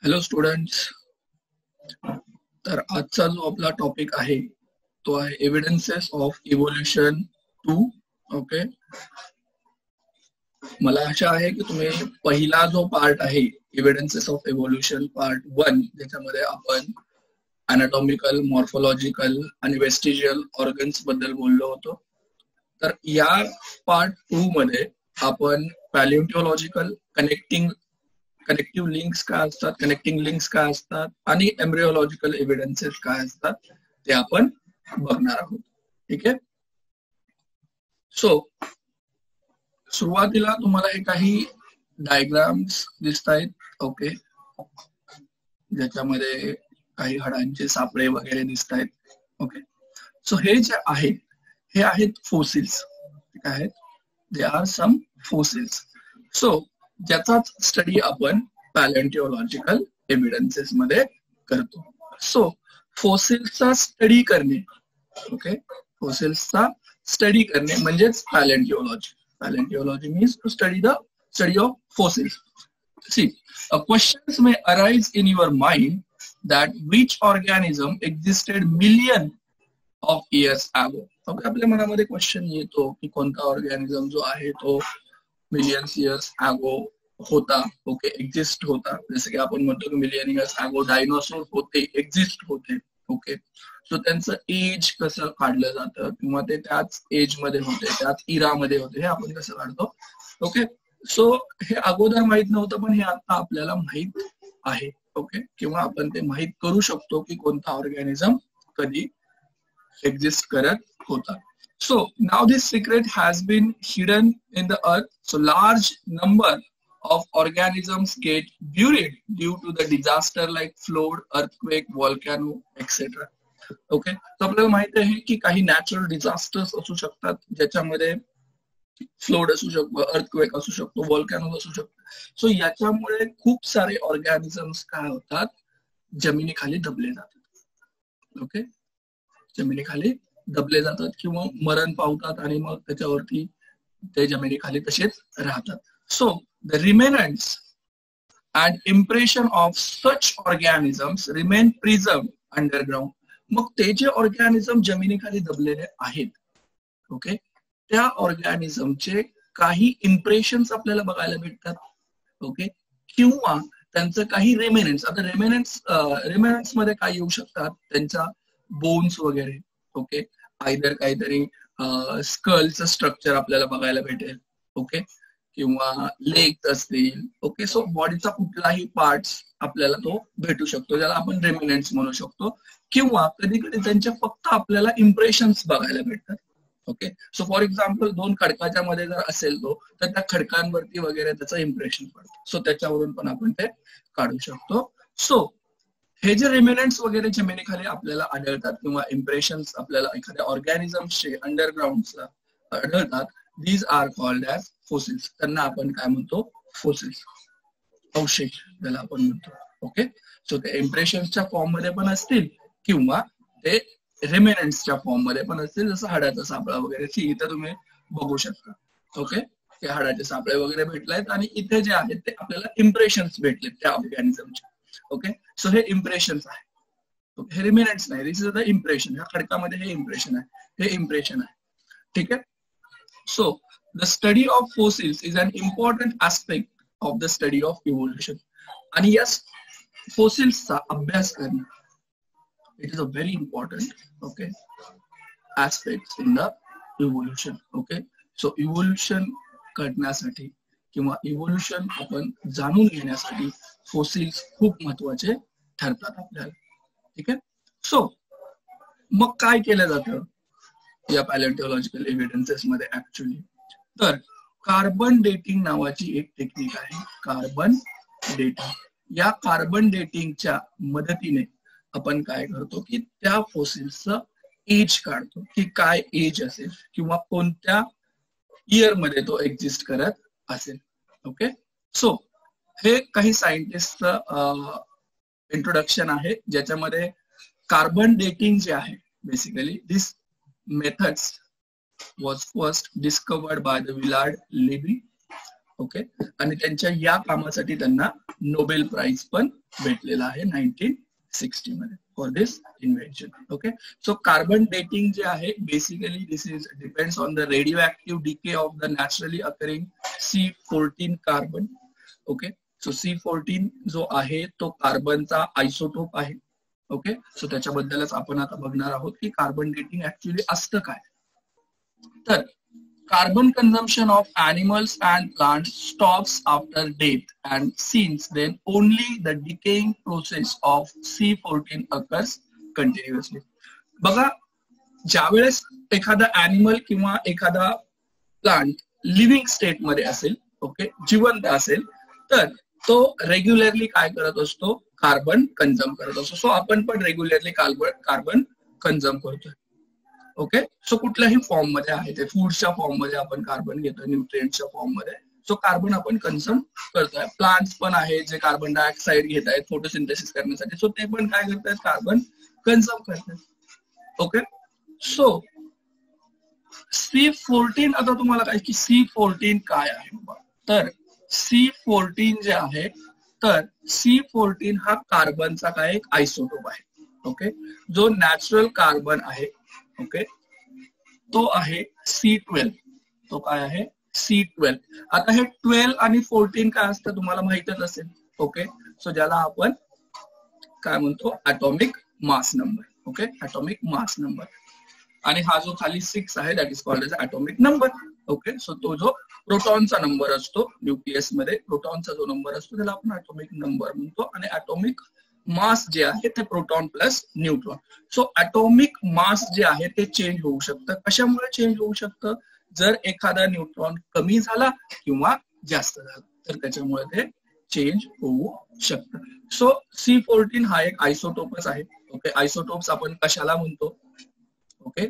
Hello students, तर आजचा जो आपला टॉपिक आहे तो आहे एव्हिडन्सेस ऑफ इव्होल्युशन 2. ओके, मला आशा आहे की तुम्ही पहिला जो पार्ट आहे एव्हिडन्सेस ऑफ इव्होल्युशन पार्ट 1 ज्याच्यामध्ये आपण अनाटॉमिकल, मॉर्फोलॉजिकल आणि वेस्टिजियल ऑर्गन्स बद्दल बोललो होतो, तर या पार्ट 2 मध्ये आपण पॅलिओन्टॉलॉजिकल कनेक्टिव्ह लिंक्स काय असतात, कनेक्टिंग लिंक्स काय असतात आणि एम्ब्रिओलॉजिकल एव्हिडन्सेस काय असतात ते आपण बघणार आहोत. ठीक आहे. सो सुरुवातीला तुम्हाला हे काही डायग्राम्स दिसत आहेत. ओके, ज्याच्यामध्ये काही हाडांचे सापळे वगैरे दिसत आहेत. ओके, सो हे जे आहेत हे आहेत फोसिल्स. ठीक आहे, they are some fossils. So ज्याचाच स्टडी आपण पॅलिओन्टॉलॉजिकल एव्हिडन्सेस मध्ये करतो. सो फोसिल्सचा स्टडी करणे, ओके, फोसिल्सचा स्टडी करणे म्हणजेच पॅलिओन्टॉलॉजी. Paleontology means to study of fossils. See, questions may arise in your mind that which organism existed million of years ago. Okay, आपल्या मनामध्ये क्वेश्चन येतो की कोणता ऑर्गॅनिझम जो आहे तो मिलियन्स इयर्स अगो होता. ओके, एक्झिस्ट होता. जसं की आपण म्हणतो की मिलियन इयर्स अगो डायनोसॉर होते, एक्झिस्ट होते. ओके, सो त्यांचं एज कसं काढलं जातं किंवा ते त्याच एज मध्ये होते, त्याच इरा मध्ये होते, हे आपण कसं काढतो. ओके, सो हे अगोदर माहित नव्हतं पण हे आता आपल्याला माहित आहे. ओके, किंवा आपण ते माहित करू शकतो की कोणता ऑर्गॅनिझम कधी एक्झिस्ट करत होता. So now this secret has been hidden in the earth. So large number of organisms get buried due to the disaster like flood, earthquake, volcano, etc. Okay, तर आपल्याला माहिती आहे की काही नॅचरल डिझास्टर्स असू शकतात ज्याच्यामध्ये फ्लोड असू शकतो, अर्थक्वेक असू शकतो, व्हॉल्कॅनो असू शकतो. सो याच्यामुळे खूप सारे ऑर्गॅनिझम्स काय होतात, जमिनीखाली दबले जातात. ओके, जमिनीखाली दबले जातात किंवा मरण पावतात आणि मग त्याच्यावरती ते जमिनीखाली तसेच राहतात. So the remnants and impression of such organisms remain preserved underground. मग ते जे ऑर्गॅनिझम जमिनीखाली दबलेले आहेत, ओके, त्या ऑर्गॅनिझमचे काही इम्प्रेशन्स आपल्याला बघायला भेटतात. ओके, किंवा त्यांचं काही रेमेनंट्स. आता रेमेनंट्स मध्ये काय येऊ शकतात, त्यांच्या बोन्स वगैरे. ओके, आयदर काहीतरी स्कलचं स्ट्रक्चर आपल्याला बघायला भेटेल. ओके, किंवा लेग असतील. ओके, सो बॉडीचा कुठलाही पार्ट्स आपल्याला तो भेटू शकतो, ज्याला आपण रेमिनंट्स म्हणू शकतो. किंवा कधी कधी त्यांचे फक्त आपल्याला इम्प्रेशन्स बघायला भेटतात. ओके, सो फॉर एक्झाम्पल 2 खडकाच्या मध्ये जर असेल तो, तर त्या खडकांवरती वगैरे त्याचं इम्प्रेशन पडतं. सो त्याच्यावरून पण आपण ते काढू शकतो. सो हे जे रेमिनंट्स वगैरे जमिनीखाली आपल्याला आढळतात किंवा इम्प्रेशन्स आपल्याला एखाद्या ऑर्गॅनिझमचे अंडरग्राउंडला आढळतात, these are called as fossils. त्यांना आपण काय म्हणतो, फोसिल्स, अवशेष ज्याला आपण म्हणतो. ओके, सो ते इम्प्रेशन्सच्या फॉर्म मध्ये पण असतील किंवा ते रेमेनंट्सच्या फॉर्म मध्ये पण असतील, जसं हाडाचा सापळा वगैरे इथे तुम्ही बघू शकता. ओके, ते हाडाचे सापळे वगैरे भेटलेत आणि इथे जे आहेत ते आपल्याला इम्प्रेशन्स भेटलेत त्या ऑर्गॅनिझमचे. ओके, सो हे इम्प्रेशन्स आहे. ओके, हे रिमेनंट्स नाही, दिस इज द इम्प्रेशन. ह्या खडकामध्ये हे इम्प्रेशन आहे, हे इम्प्रेशन आहे. ठीक आहे. So, the study of fossils is an important aspect of the study of evolution. आणि या फोसिल्सचा अभ्यास करणं, it is a very important, okay, aspect in the evolution. Okay, so evolution करण्यासाठी किंवा इव्होल्युशन आपण जाणून घेण्यासाठी फोसिल्स खूप महत्वाचे ठरतात आपल्याला. ठीक आहे. सो मग काय केलं जातं या पॅलिओन्टॉलॉजिकल एव्हिडन्सेस मध्ये ऍक्च्युअली, तर कार्बन डेटिंग नावाची एक टेक्निक आहे. Carbon dating. या कार्बन डेटिंगच्या मदतीने आपण काय करतो की त्या फोसिल्सचं एज काढतो की काय एज असेल किंवा कोणत्या इयर मध्ये तो एक्झिस्ट करत असेल. ओके, सो हे काही सायंटिस्टचं इंट्रोडक्शन आहे ज्याच्यामध्ये कार्बन डेटिंग जे आहे, basically this methods was first discovered by the Willard Libby okay, आणि त्यांच्या या कामासाठी त्यांना नोबेल प्राइज पण भेटलेला आहे 1960 मध्ये for this invention. Okay, so carbon dating जे आहे basically this is depends on the radio active decay of the naturally occurring C14 carbon. Okay, so C14 जो आहे तो कार्बनचा आयसोटोप आहे. ओके, सो त्याच्याबद्दलच आपण आता बघणार आहोत की कार्बन डेटिंग ऍक्च्युअली असतं काय. तर carbon consumption of animals and plants stops after death, and since then only the decaying process of C14 occurs continuously. बघा, ज्यावेळेस एखादा ॲनिमल किंवा एखादा प्लांट लिव्हिंग स्टेट मध्ये असेल, ओके, जिवंत असेल, तर तो रेग्युलरली काय करत असतो, कार्बन कंझ्युम करत असतो. सो आपण पण रेग्युलरली कार्बन कंझ्युम करतोय. ओके, सो कुठल्याही फॉर्म मध्ये आहे ते, फूडच्या फॉर्म मध्ये आपण कार्बन घेतोय, न्यूट्रिएंटच्या फॉर्म मध्ये. सो कार्बन आपण कंझ्युम करतोय. प्लांट्स पण आहे जे कार्बन डायऑक्साईड घेत आहेत फोटोसिंथेसिस करण्यासाठी, सो ते पण काय करतात, कार्बन कंझ्युम करतात. ओके, सो C14, आता तुम्हाला काय की C14 काय आहे, तर C14 जे आहे, तर C14 हा कार्बनचा काय एक आयसोटोप आहे. ओके, जो नॅचरल कार्बन आहे, ओके, तो आहे C12. तो काय आहे, C12. आता हे 12 आणि 14 काय असतं तुम्हाला माहितच असेल. ओके, सो ज्याला आपण काय म्हणतो, atomic mass number. Okay, atomic mass number. आणि हा जो खाली 6 आहे that is called as atomic number. Okay, so तो जो प्रोटॉनचा नंबर असतो न्यूक्लियस मध्ये, प्रोटॉनचा जो नंबर असतो त्याला आपण ॲटॉमिक नंबर म्हणतो. आणि ॲटॉमिक मास जे आहे ते proton plus neutron. So atomic mass जे आहे ते चेंज होऊ शकतं. कशामुळे चेंज होऊ शकतं, जर एखादा न्यूट्रॉन कमी झाला किंवा जास्त झाला तर त्याच्यामुळे ते चेंज होऊ शकतं. सो C14 हा एक आयसोटोपच आहे. ओके, आयसोटोप्स आपण कशाला म्हणतो, okay,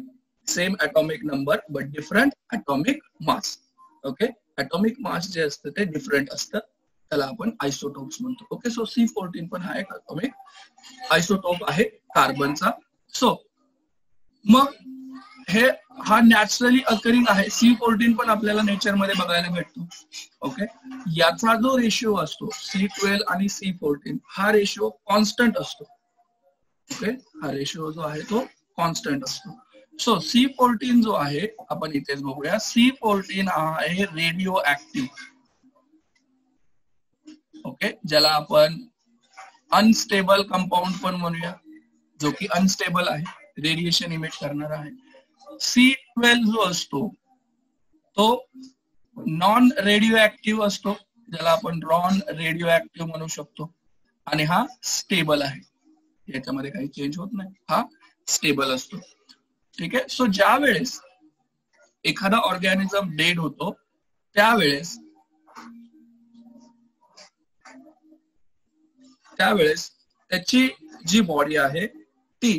same atomic number but different atomic mass. Okay, atomic मास जे असतं ते डिफरंट असतं, त्याला आपण आयसोटोप्स म्हणतो. ओके, सो C14 पण हा एक ॲटॉमिक आयसोटोप आहे कार्बनचा. सो मग हा नॅचरली अकरिंग आहे. C14 पण आपल्याला नेचर मध्ये बघायला भेटतो. ओके, याचा जो रेशिओ असतो C12 आणि C14 हा रेशिओ कॉन्स्टंट असतो. ओके, हा रेशिओ जो आहे तो कॉन्स्टंट असतो. सो C14 जो आहे आपण इथेच बघूया. C14 हा आहे रेडिओ ऍक्टिव्ह. ओके, ज्याला आपण अनस्टेबल कंपाऊंड पण म्हणूया, जो की अनस्टेबल आहे, रेडिएशन इमिट करणार आहे. C12 जो असतो तो नॉन रेडिओ ऍक्टिव्ह असतो, ज्याला आपण नॉन रेडिओ ऍक्टिव्ह म्हणू शकतो. आणि हा स्टेबल आहे, याच्यामध्ये काही चेंज होत नाही, हा स्टेबल असतो. ठीक आहे, सो ज्या वेळेस एखादा ऑर्गॅनिझम डेड होतो त्यावेळेस त्याची जी बॉडी आहे ती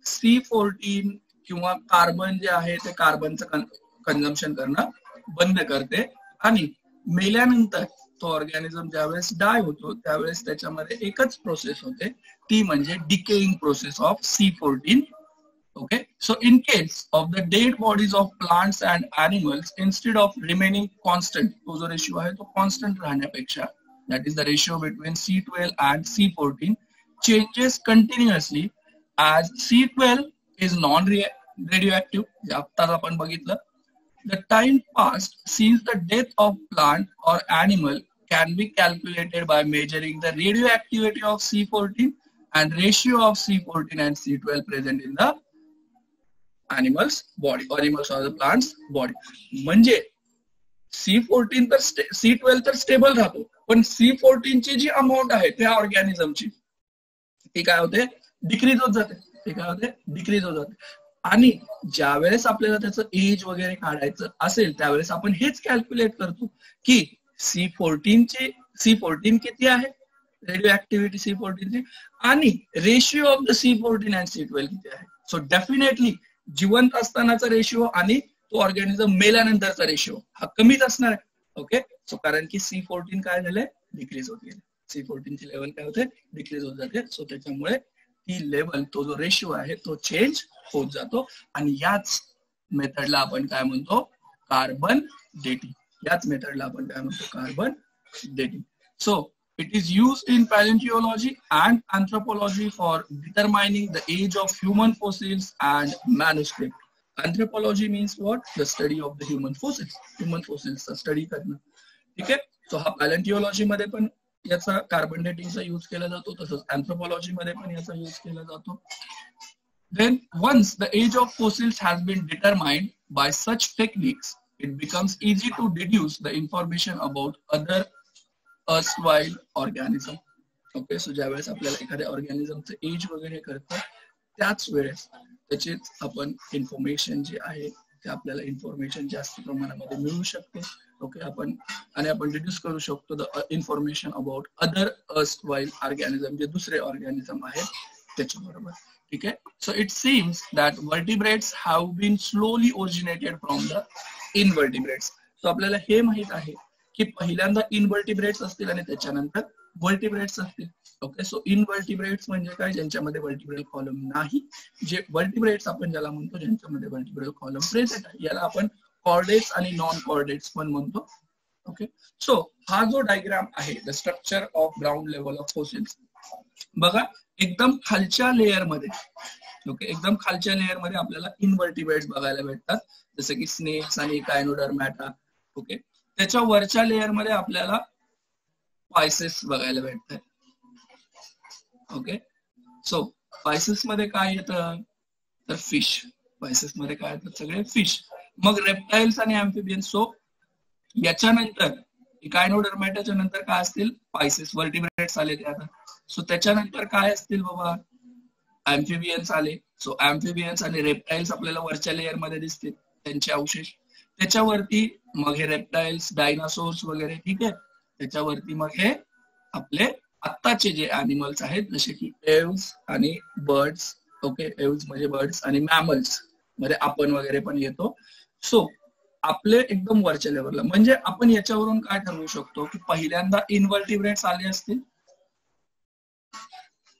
C14 किंवा कार्बन जे आहे ते कार्बनचं कंझम्पशन करणं बंद करते. आणि मेल्यानंतर तो ऑर्गॅनिझम ज्यावेळेस डाय होतो त्यावेळेस त्याच्यामध्ये एकच प्रोसेस होते, ती म्हणजे decaying process of C14. Okay, so in case of the dead bodies of plants and animals, instead of remaining constant, तो जो रेशिओ आहे तो कॉन्स्टंट राहण्यापेक्षा, that is the ratio between C12 and C14, changes continuously as C12 is non-radioactive. आत्ताच आपण बघितलं. The time passed since the death of plant or animal can be calculated by measuring the radioactivity of C14 and ratio of C14 and C12 present in the animals body or animals or the plants body. म्हणजे C14 तर C12 तर stable राहतो, पण C14 ची जी amount आहे त्या ऑर्गॅनिझमची ती काय होते, डिक्रीज होत जाते. ती काय होते, डिक्रीज होत जाते. आणि ज्यावेळेस आपल्याला त्याचं एज वगैरे काढायचं असेल त्यावेळेस आपण हेच कॅल्क्युलेट करतो की C14 किती आहे, रेडिओ ऍक्टिव्हिटी C14 ची, आणि ratio of the C14 and C12 किती आहे. सो डेफिनेटली जिवंत असतानाचा रेशिओ आणि तो ऑर्गॅनिझम मेल्यानंतरचा रेशिओ हा कमीच असणार आहे. ओके, सो कारण की C14 काय झालंय, डिक्रीज होत गेले. C14 ची लेवल काय होते, डिक्रीज होत जाते. सो त्याच्यामुळे ती लेवल, तो जो रेशिओ आहे तो चेंज होत जातो. आणि याच मेथडला आपण काय म्हणतो, कार्बन डेटिंग. याच मेथडला आपण काय म्हणतो, carbon dating. So it is used in paleontology and anthropology for determining the age of human fossils and manuscript. Anthropology means what? The study of the human fossils. Human fossils चा study करणं. ठीक आहे. So हा पॅलेंटिओलॉजी मध्ये पण याचा carbon डेटिंगचा use केला जातो, तसंच अँथ्रोपॉलॉजी मध्ये पण याचा यूज केला जातो. Then once the age of fossils has been determined by such techniques, it becomes easy to deduce the information about other erstwhile organism. Okay. So ज्यावेळेस आपल्याला एखाद्या ऑर्गॅनिझमचं एज वगैरे करतात, त्याच वेळेस त्याचीच आपण इन्फॉर्मेशन जे आहे ते आपल्याला इन्फॉर्मेशन जास्त प्रमाणामध्ये मिळू शकते. ओके. आपण डिड्यूस करू शकतो the information about other erstwhile organism, जे दुसरे ऑर्गॅनिझम आहेत त्याच्याबरोबर. ठीक आहे. So it seems that vertebrates have been slowly originated from the invertebrates. So आपल्याला हे माहित आहे की पहिल्यांदा इनवर्टिब्रेट्स असतील आणि त्याच्यानंतर वर्टिब्रेट्स असतील. ओके. सो इनवर्टिब्रेट्स म्हणजे काय? ज्यांच्यामध्ये वर्टिब्रल कॉलम नाही. जे वर्टिब्रेट्स आपण ज्याला म्हणतो, ज्यांच्यामध्ये वर्टिब्रल कॉलम प्रेझेंट आहे, याला आपण कॉर्डेट्स आणि नॉन कॉर्डेट्स पण म्हणतो. ओके. सो हा जो डायग्राम आहे, the structure of ground level of fossils, बघा एकदम खालच्या लेयर मध्ये, ओके, एकदम खालच्या लेयर मध्ये आपल्याला इनवर्टिब्रेट्स बघायला भेटतात, जसं की स्नेक्स आणि कायनोडर्मॅटा. ओके. त्याच्या वरच्या लेयर मध्ये आपल्याला पायसेस बघायला भेटतात. ओके. सो पायसेस मध्ये काय येतं, तर फिश. पायसेस मध्ये काय येतात, सगळे फिश. मग रेप्टाइल्स आणि अँफिबियन्स. सो याच्यानंतर कायनोडर्मॅटाच्या नंतर काय असतील, पायसेस, वर्टिब्रेट्स आले ते आता. सो त्याच्यानंतर काय असतील बाबा, अँफिबियन्स आले. सो अँफिबियन्स आणि रेप्टाइल्स आपल्याला वरच्या लेयर मध्ये दिसतील, त्यांचे अवशेष. त्याच्यावरती मग हे रेप्टाइल्स, डायनासोर्स वगैरे. ठीक आहे. त्याच्यावरती मग हे आपले आत्ताचे जे अॅनिमल्स आहेत, जसे की एव्स आणि बर्ड्स. ओके. एव्स म्हणजे बर्ड्स आणि मॅमल्स मध्ये आपण वगैरे पण येतो. सो आपले एकदम वरच्या लेवलला, म्हणजे आपण याच्यावरून काय ठरवू शकतो की पहिल्यांदा इनवर्टिब्रेट्स आले असतील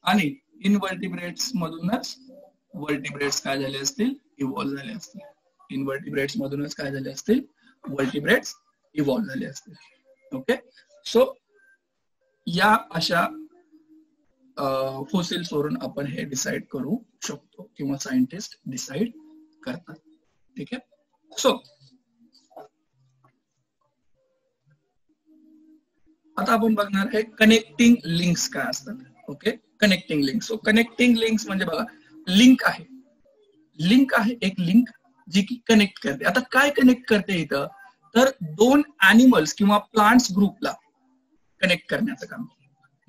आणि इनवर्टिब्रेट्स मधूनच वर्टिब्रेट्स काय झाले असतील, इव्हॉल्व्ह झाले असतील. इनवर्टिब्रेट्स मधूनच काय झाले असतील, वर्टिब्रेट्स इव्हॉल्व्ह झाले असतील. ओके. सो या अशा फोसिल्स वरून आपण हे डिसाइड करू शकतो किंवा सायंटिस्ट डिसाइड करतात. ठीक आहे. सो आता आपण बघणार आहे कनेक्टिंग लिंक्स काय असतात. Okay. Connecting links. So connecting links म्हणजे बघा, लिंक आहे, लिंक आहे एक लिंक जी की कनेक्ट करते. आता काय कनेक्ट करते इथं, तर दोन अॅनिमल्स किंवा प्लांट्स ग्रुपला कनेक्ट करण्याचं काम.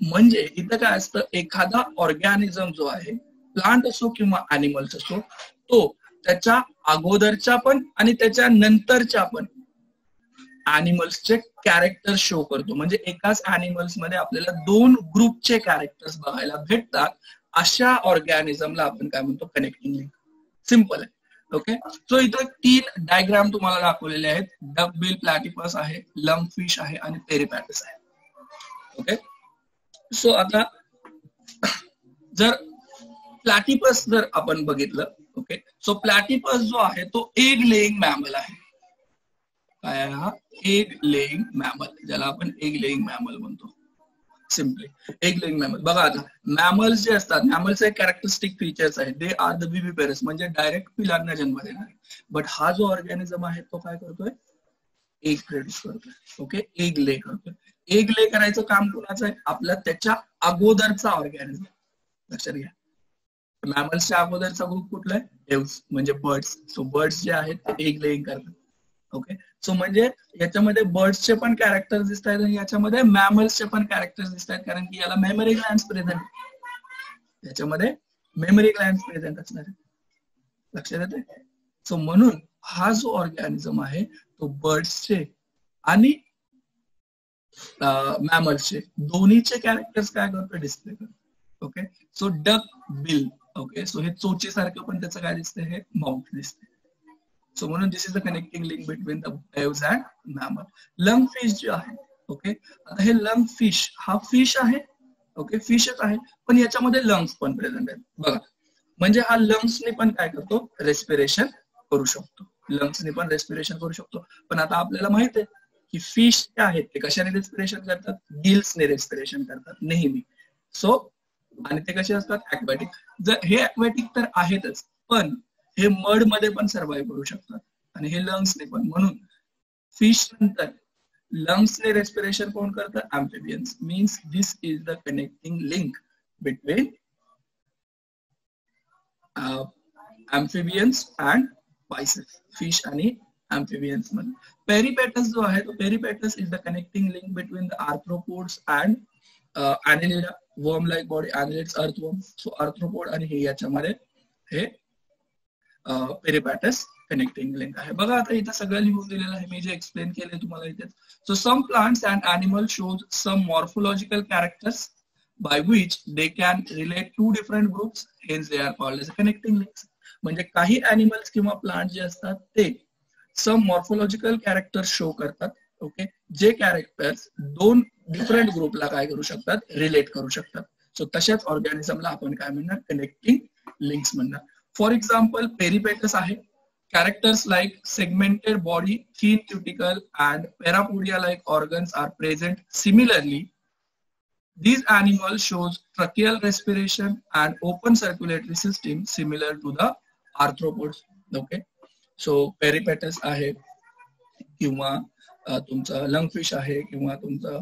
म्हणजे इथं काय असतं, एखादा ऑर्गॅनिझम जो आहे, प्लांट असो किंवा अॅनिमल्स असो, तो त्याच्या अगोदरच्या पण आणि त्याच्या नंतरच्या पण अॅनिमल्सचे कॅरेक्टर शो करतो. म्हणजे एकाच अॅनिमल्स मध्ये आपल्याला दोन ग्रुपचे कॅरेक्टर्स बघायला भेटतात. अशा ऑर्गॅनिझमला आपण काय म्हणतो, कनेक्टिंग लिंक. सिंपल आहे. ओके. सो इथं 3 डायग्राम तुम्हाला दाखवलेले आहेत. डकबिल प्लॅटिपस आहे, लंगफिश आहे आणि पेरिपॅटस आहे. ओके. सो आता जर प्लॅटिपस जर आपण बघितलं, ओके, सो प्लॅटिपस जो आहे तो एग लेइंग मॅमल आहे. काय आहे हा, एग लेइंग मॅमल, ज्याला आपण एग लेइंग मॅमल म्हणतो. Simply egg laying mammal. बघा आता मॅमल्स जे असतात, मॅमल्सचे कॅरेक्टरिस्टिक फीचर्स आहेत, दे आर द विविपेरस, म्हणजे डायरेक्ट पिलांना जन्म देणार. बट हा जो ऑर्गॅनिझम आहे तो काय करतोय, एग प्रोड्यूस करतोय. ओके. एग ले करतोय. एग ले करायचं काम कोणाचं आहे, आपला त्याच्या अगोदरचा ऑर्गॅनिझम. लक्षात घ्या, मॅमल्सच्या अगोदरचा ग्रुप कुठला आहे, एव्स म्हणजे बर्ड्स. सो बर्ड्स जे आहेत ते एग लेइंग करतात. ओके. सो म्हणजे याच्यामध्ये बर्ड्सचे पण कॅरेक्टर्स दिसत आहेत आणि याच्यामध्ये मॅमल्सचे पण कॅरेक्टर्स दिसत आहेत, कारण की याला मेमरी ग्लँड्स प्रेझेंट, याच्यामध्ये मेमरी ग्लँड्स प्रेझेंट असणार आहे. लक्षात येते. सो म्हणून हा जो ऑर्गॅनिझम आहे तो बर्ड्सचे आणि मॅमल्सचे दोन्हीचे कॅरेक्टर्स काय करतो, डिस्प्ले करतो. Okay. So duck bill. Okay. So हे चोची सारखं पण त्याचं काय दिसतंय, हे माउथ दिसते. सो म्हणून this is the connecting link between the aves and mammal. Lung fish जे आहे, ओके, आता हे लंग फिश, हा फिश आहे. ओके. फिशच आहे, पण याच्यामध्ये लंग्स पण प्रेझेंट आहेत. बघा, म्हणजे हा लंग्सने पण काय करतो, रेस्पिरेशन करू शकतो. लंग्सने पण रेस्पिरेशन करू शकतो. पण आता आपल्याला माहित आहे की फिश जे आहेत ते कशाने रेस्पिरेशन करतात, गिल्सने रेस्पिरेशन करतात नेहमी. सो आणि ते कसे असतात, ऍक्वॅटिक. जर हे ऍक्वॅटिक तर आहेतच, पण हे मड मध्ये पण सर्व्हाइव्ह करू शकतात आणि हे लंग्सने पण. म्हणून फिश नंतर लंग्सने रेस्पिरेशन कोण करतात, अँफिबियन्स. Means this is the connecting link between amphibians and pisces, fish आणि amphibians मध्ये. पेरिपेटस जो आहे तो peripatus is the connecting link between the arthropods and annelida, worm like body, annelids earthworm. So arthropod आणि हे याच्यामध्ये हे पेरिपेटस कनेक्टिंग लिंक आहे. बघा आता इथं सगळं लिहून दिलेलं आहे मी जे एक्सप्लेन केले तुम्हाला इथे. So some plants and animal shows some morphological characters by which they can relate two different groups, hence they are called as connecting links. म्हणजे काही एनिमल्स किंवा प्लांट जे असतात ते सम मॉर्फोलॉजिकल कॅरेक्टर शो करतात. ओके, जे कॅरेक्टर्स दोन different ग्रुपला काय करू शकतात, रिलेट करू शकतात. सो तशाच ऑर्गॅनिझमला आपण काय म्हणणार, कनेक्टिंग लिंक्स म्हणणार. फॉर एक्झाम्पल पेरिपेटस आहे. Characters like segmented body, thin cuticle and parapodia-like organs are present. Similarly, these animals shows tracheal respiration and open circulatory system similar to the arthropods. Okay, so peripatus आहे किंवा तुमचा lungfish आहे किंवा तुमचा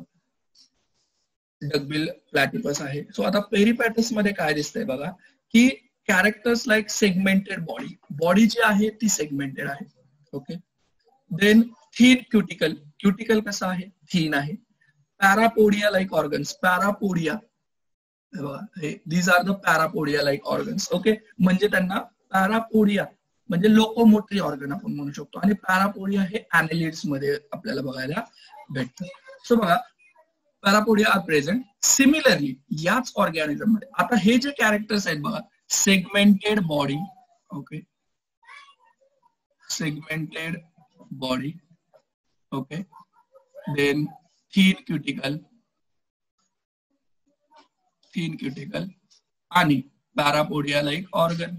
duckbill प्लॅटिपस आहे. So आता पेरिपॅटस मध्ये काय दिसतंय बघा की characters like segmented body, body जी आहे ती सेगमेंटेड आहे. Okay, then thin cuticle, cuticle कसा आहे, थिन आहे. Parapodia like organs, parapodia, these are the parapodia like organs. Okay, म्हणजे त्यांना पॅरापोडिया म्हणजे लोकोमोटरी ऑर्गन आपण म्हणू शकतो, आणि पॅरापोडिया हे ऍनेलिड्स मध्ये आपल्याला बघायला भेटतं. सो बघा, पॅरापोडिया आर प्रेझेंट. सिमिलरली याच ऑर्गॅनिझम मध्ये आता हे जे कॅरेक्टर्स आहेत बघा, segmented body, okay, segmented body, okay, then thin cuticle आणि पॅरापोडिया लाईक ऑर्गन,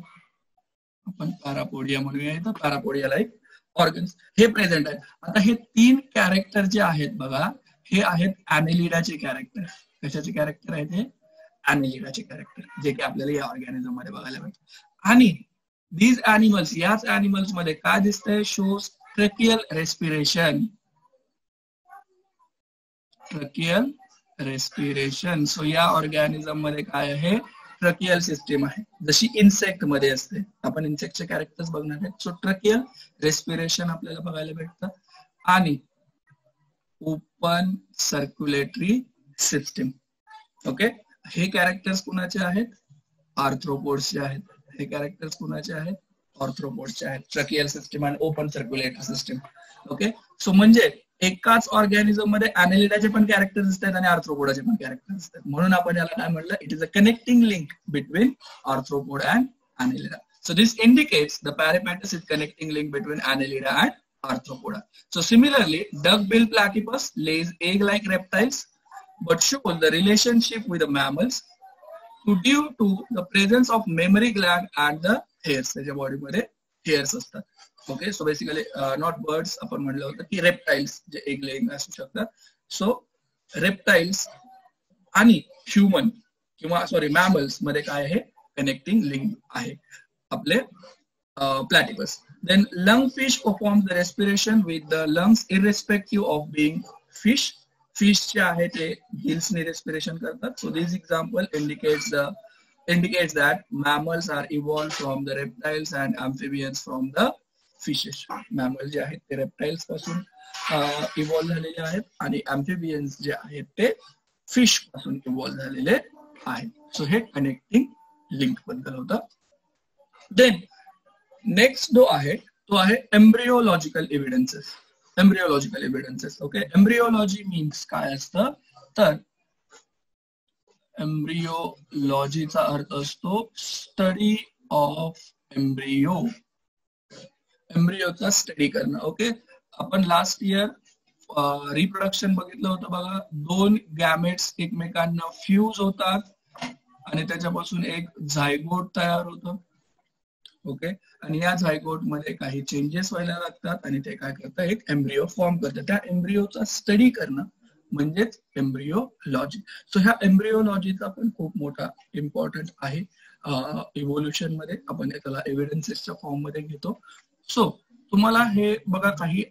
आपण पॅरापोडिया म्हणूया इथं, पॅरापोडिया लाईक ऑर्गन्स हे प्रेझेंट आहे. आता हे तीन कॅरेक्टर जे आहेत बघा, हे आहेत ऍनेलिडाचे कॅरेक्टर. कशाचे कॅरेक्टर आहेत हे, ऍनेलिडाचे कॅरेक्टर, जे की आपल्याला या ऑर्गॅनिझम मध्ये बघायला भेटतात. आणि दीज ऍनिमल्स, याच ऍनिमल्स मध्ये काय दिसतंय, shows tracheal respiration, tracheal respiration. So या ऑर्गॅनिझम मध्ये काय आहे, ट्रॅकियल सिस्टीम आहे, जशी इन्सेक्ट मध्ये असते. आपण इन्सेक्टचे कॅरेक्टर्स बघणार आहेत. सो ट्रॅकियल रेस्पिरेशन आपल्याला बघायला भेटतं. आणि ओपन सर्क्युलेटरी सिस्टीम. ओके, हे कॅरेक्टर्स कुणाचे आहेत, आर्थ्रोपोड्सचे आहेत. हे कॅरेक्टर्स कुणाचे आहेत, आर्थ्रोपोड्सचे आहेत. ट्रॅकियल सिस्टीम आणि open circulatory system. Okay, so म्हणजे एकाच ऑर्गॅनिझम मध्ये ऍनेलिडाचे पण कॅरेक्टर्स असतात आणि आर्थ्रोपोडाचे पण कॅरेक्टर्स असतात. म्हणून आपण याला काय म्हटलं, it is a connecting link between arthropod and annelida. So this indicates the peripatus is connecting link between annelida and arthropoda. So similarly, duck-bill platypus lays egg-like reptiles, but shows the relationship with the mammals due to the presence of mammary gland and the hairs. त्याच्या बॉडीमध्ये hairs असतात. Okay, so basically not birds, आपण म्हटलं होतं की reptiles जे egg laying असू शकतात. सो रेप्टाइल्स आणि ह्युमन किंवा सॉरी मॅमल्स मध्ये काय आहे, कनेक्टिंग लिंक आहे आपले प्लॅटिपस. Then lungfish performs the respiration with the lungs irrespective of being fish. Fish जे आहे ते gills ने respiration करतात. So this example indicates that mammals are evolved from the reptiles and amphibians from the fishes. Mammals जे आहेत ते reptiles पासून evolve झालेले आहेत आणि amphibians जे आहेत ते fish पासून evolve झालेले आहेत. So हे connecting link बद्दल होतं. Then नेक्स्ट जो आहे तो आहे एम्ब्रिओलॉजिकल एव्हिडन्सेस. एम्ब्रिओलॉजिकल एव्हिडन्सेस. ओके, एम्ब्रिओलॉजी मीन्स काय असतं, तर एम्ब्रिओलॉजीचा अर्थ असतो स्टडी ऑफ एम्ब्रिओ, एम्ब्रिओचा स्टडी करणं. ओके, आपण लास्ट इयर रिप्रोडक्शन बघितलं होतं बघा, दोन गॅमेट्स एकमेकांना फ्यूज होतात आणि त्याच्यापासून एक झायगोट तयार होतं. ओके. आणि या झायगोट मध्ये काही चेंजेस व्हायला लागतात आणि ते काय करतात, एक एम्ब्रिओ फॉर्म करतात. त्या एम्ब्रिओचा स्टडी करणं म्हणजेच एम्ब्रिओलॉजी. सो ह्या एम्ब्रिओलॉजीचा पण खूप मोठा इम्पॉर्टंट आहे इव्होल्युशन मध्ये. आपण त्याला एव्हिडन्सेसच्या फॉर्म मध्ये घेतो. सो तुम्हाला हे बघा काही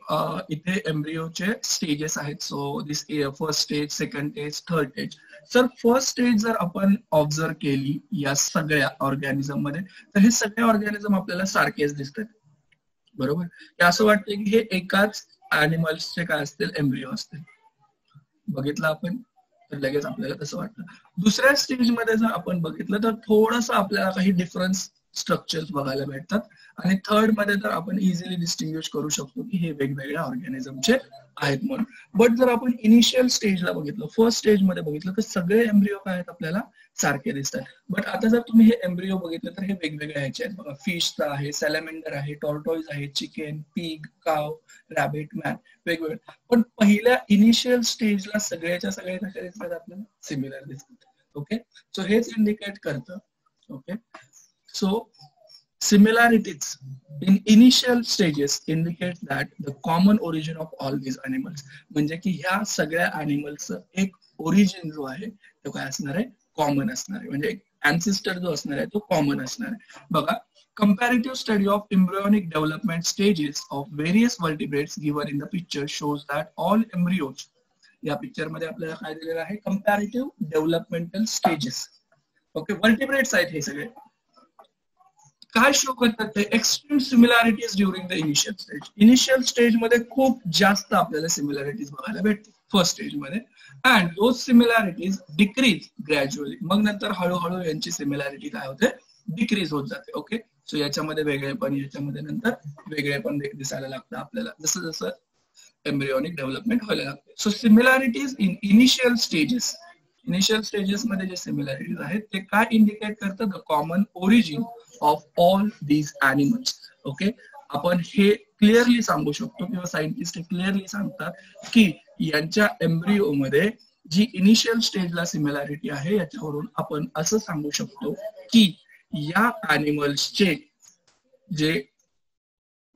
इथे एम्ब्रिओचे स्टेजेस आहेत. So this first stage, second stage, third stage. Sir first stage जर आपण ऑब्झर्व केली या सगळ्या ऑर्गॅनिझम मध्ये, तर हे सगळे ऑर्गॅनिझम आपल्याला सारखेच दिसतात, बरोबर. हे असं वाटतं की हे एकाच अॅनिमल्सचे काय असतील, एम्ब्रिओ असतील. बघितलं आपण तर लगेच आपल्याला तसं वाटतं. दुसऱ्या स्टेज मध्ये जर आपण बघितलं तर थोडंसं आपल्याला काही डिफरन्स स्ट्रक्चर्स बघायला भेटतात. आणि थर्ड मध्ये तर आपण इझिली डिस्टिंग्विश करू शकतो की हे वेगवेगळ्या ऑर्गॅनिझमचे आहेत म्हणून. बट जर आपण इनिशियल स्टेजला बघितलं, फर्स्ट स्टेज मध्ये बघितलं, तर सगळे एम्ब्रिओ काय आहेत आपल्याला सारखे दिसतात. बट आता जर तुम्ही हे एम्ब्रिओ बघितलं तर हे वेगवेगळे ह्याचे आहेत बघा. फिशचा आहे, सॅलमेंडर आहे, टॉर्टॉइज आहे, चिकन, पिग, काव, रॅबिट, मॅन, वेगवेगळे. पण पहिल्या इनिशियल स्टेजला सगळ्याच्या सगळ्या कशा दिसतात आपल्याला, सिमिलर दिसतात. ओके. सो हेच इंडिकेट करतं. Okay. So similarities in initial stages indicate that the common origin of all these animals. म्हणजे की ह्या सगळ्या अॅनिमल्सचं एक ओरिजिन जो आहे तो काय असणार आहे, कॉमन असणार आहे. म्हणजे एक अँसेस्टर जो असणार आहे तो कॉमन असणार आहे. बघा, comparative study of embryonic development stages of various vertebrates given in the picture shows that all embryos, या पिक्चर मध्ये आपल्याला काय दिलेलं आहे, comparative developmental stages. Okay. Vertebrates आहेत हे सगळे. काय शो करतात ते, extreme similarities during the initial stage. Initial stage मध्ये खूप जास्त आपल्याला सिमिलॅरिटीज बघायला भेटते फर्स्ट स्टेज मध्ये. And those similarities decrease gradually. मग नंतर हळूहळू यांची सिमिलॅरिटी काय होते, डिक्रीज होत जाते. ओके. सो याच्यामध्ये वेगळेपण, याच्यामध्ये नंतर वेगळेपण दिसायला लागतं आपल्याला जसं जसं एम्ब्रियोनिक डेव्हलपमेंट व्हायला लागते. So similarities in initial stages, initial stages मध्ये जे सिमिलॅरिटीज आहेत ते काय इंडिकेट करतं, the common origin of all these animals. Okay. आपण हे क्लिअरली सांगू शकतो किंवा सायंटिस्ट क्लिअरली सांगतात की यांच्या एम्ब्रिओ मध्ये जी इनिशियल स्टेजला सिमिलॅरिटी आहे याच्यावरून आपण असं सांगू शकतो की या अॅनिमल्सचे जे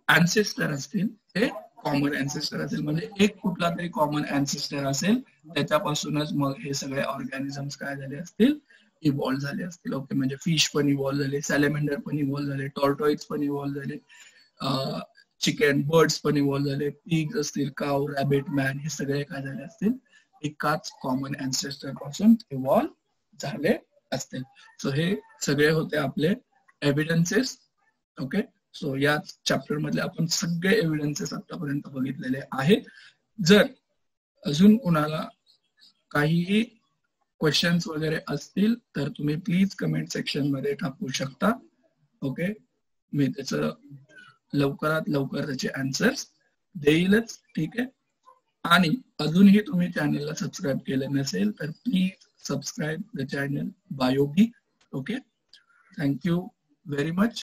अँसेस्टर असतील ते कॉमन अँसेस्टर असेल. म्हणजे एक कुठला तरी कॉमन अँसेस्टर असेल, त्याच्यापासूनच मग हे सगळे ऑर्गॅनिझम्स काय झाले असतील, इव्हॉल्व झाले असतील. ओके. म्हणजे फिश पण इव्हॉल्व झाले, सॅलेमेंडर पण इव्हॉल्व झाले, टॉर्टॉइज पण इव्हॉल्व झाले, चिकन, बर्ड्स पण इव्हॉल्व झाले, पिग असतील, काव, रॅबिट, मॅन, हे सगळे काय झाले असतील, एकाच कॉमन अँसेस्टर पासून इव्हॉल्व झाले असतील. सो हे सगळे होते आपले एव्हिडन्सेस. ओके. सो या चॅप्टर मधले आपण सगळे एव्हिडन्सेस आतापर्यंत बघितलेले आहेत. जर अजून कुणाला काहीही क्वेश्चन्स वगैरे असतील तर तुम्ही प्लीज कमेंट सेक्शन मध्ये टाकू शकता. ओके. मी त्याचं लवकरात लवकर त्याचे आन्सर्स देईलच. ठीक आहे. आणि अजूनही तुम्ही चॅनलला सबस्क्राईब केलं नसेल तर प्लीज सबस्क्राईब द चॅनल बायोगी. ओके. Thank you very much.